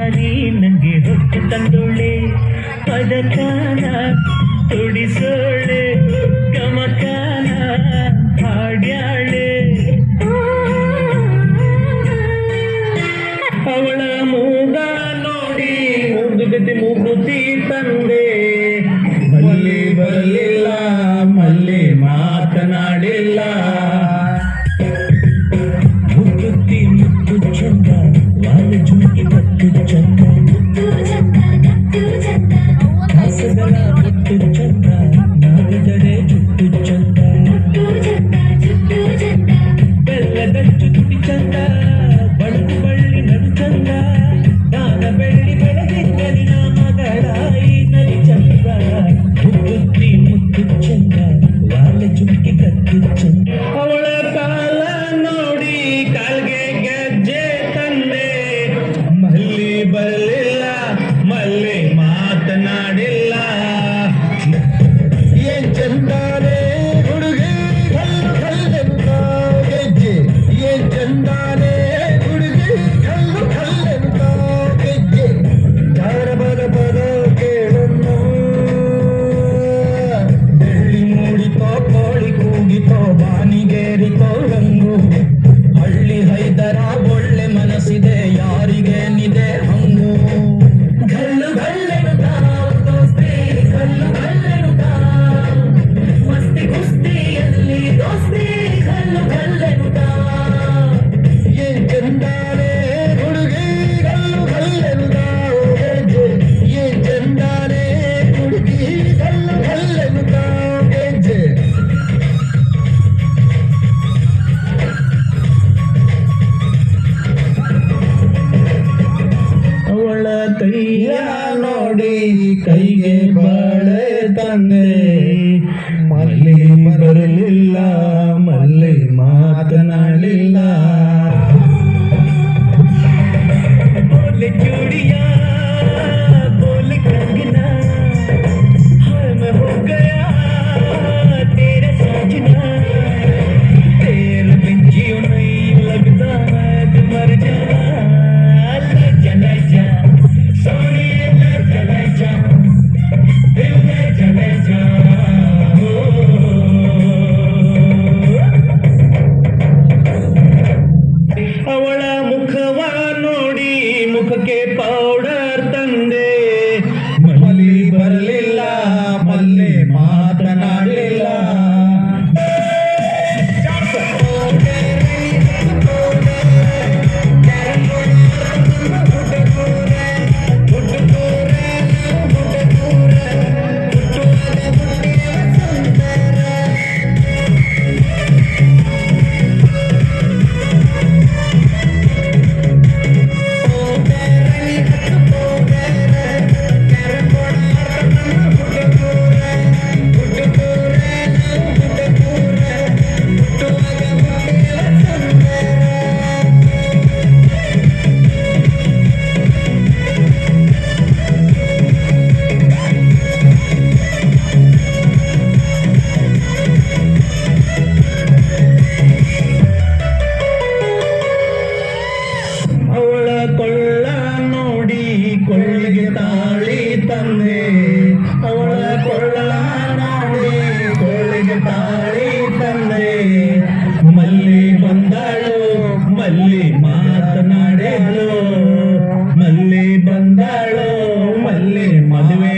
ಮಾರಿ ನಂಗೆ ಹೊತ್ತು ತಂದೋಳೆ ಪದಕಾನ ತುಡಿಸೋಳೆ ಗಮಕಾನ ಹಾಡ್ಯಾಳೆ ಅವಳ ಮೂಗ ನೋಡಿ ಮುಗುದಿ ಮೂಗುತಿ ತಂದೆ ಮಲ್ಲಿ ಬರಲಿಲ್ಲ ಮಲ್ಲಿ ಮಾತನಾಡಿಲ್ಲ ಮುಗುತಿ ಮುತ್ತು ಚಂದ ವಾಲ ಜುಂಕಿ ಕತ್ತು ಚಂದ ಕಾಸಗಳ ಮುತ್ತು ಚಂದ ನಾಡಿದರೆ ಜುಟ್ಟು ಚಂದ ಬೆಲ್ಲದ ಜುಟ್ಟಿ ಚಂದ ಬಳುಕು ಬಳ್ಳಿ ನಡು ಚಂದ ದಾನ ಬೆಳ್ಳಿ ಬೆಳೆದಿದ್ದಲ್ಲಿ ನಾಮಗಳಾಯಿ ನಲಿ ಚಂದ ಮುಗುತಿ ಮುತ್ತು ಚಂದ ವಾಲ ಜುಂಕಿ ಕತ್ತು ಚಂದ ಅವಳ ಕಾಲ ನೋಡಿ ಕಾಲ್ಗೆ ಗೆಜ್ಜೆ ತಂದೆ ಮಲ್ಲಿ ಬರಲಿಲ್ಲ ಮಲ್ಲಿ ಮಾತನಾಡಿಲ್ಲ ಏನ್ ಚಂದಾನೆ ಹುಡುಗಿ ಕಲ್ಲು ಕಲ್ಲೆಂತ ಗೆಜ್ಜೆ ಏನ್ ಚಂದಾನೆ ಹುಡುಗಿ ಕಲ್ಲು ಕಲ್ಲೆಂತ ಗೆಜ್ಜೆ ಯಾರ ಬದ ಬದ ಕೇಳನ್ನು ಬೆಳ್ಳಿ ಮೂಡಿತೋ ಕೋಳಿ ಕೂಗಿತೋ ಬಾನಿಗೇರಿತೋ ರಂಗು ಹಳ್ಳಿ ಹೈದರ ಒಳ್ಳೆ ಮನಸ್ಸಿದೆ ಯಾರಿಗೇನಿದೆ ಹಂಗು ಗಲ್ಲು ಗಲ್ಲೆನುತ ದೋಸ್ತಿ ಗಲ್ಲು ಗಲ್ಲೆನುತ ಮಸ್ತಿ ಕುಸ್ತಿಯಲ್ಲಿ ದೋಸ್ತಿ ಗಲ್ಲು ಗಲ್ಲೆನುತ ಏನ್ ಚಂದಾನೆ ಹುಡುಗಿ ಗಲ್ಲು ಗಲ್ಲೆನುತ ಏನ್ ಚಂದಾನೆ ಹುಡುಗಿ ಗಲ್ಲು ಗಲ್ಲೆನುತ ಗೆಜ್ಜೆ ಅವಳ ಕೈಯ ನೋಡಿ ಕೈಗೆ ಬಾಳೆ ತಂದೆ ಮಲ್ಲಿ ಬರಲಿಲ್ಲ ಮಲ್ಲಿ ಮಾತನಾಡಿಲ್ಲ ಬೋಲೆ ಚೂಡಿಯ ಬೋಲೆ ಕಂಗನ ಹಾಯ್ ಮೈ ಹೋ ಗಯಾ तेरे साजना तेरे बिन जियो नहीं लगता मैं तो मर जाना चले जा सोनिए चले जा दिल में चले जा ಅವಳ ಮುಖವ ನೋಡಿ ಮುಖಕ್ಕೆ ಪೌಡರ್ ತಂದೆ ಮಲ್ಲಿ ಬರಲಿಲ್ಲ ಮಲ್ಲಿ ಮಾತನಾಡಿಲ್ಲ ಅವಳ ಕೊಳ್ಳ ನೋಡಿ ಕೊಳ್ಳಿಗೆ ತಾಳಿ ತಂದೆ ಅವಳ ಕೊಳ್ಳ ನೋಡಿ ಕೊಳ್ಳಿಗೆ ತಾಳಿ ತಂದೆ ಮಲ್ಲಿ ಬಂದಳು ಮಲ್ಲಿ ಮಾತನಾಡಲು ಮಲ್ಲಿ ಬಂದಳು ಮಲ್ಲಿ ಮದುವೆ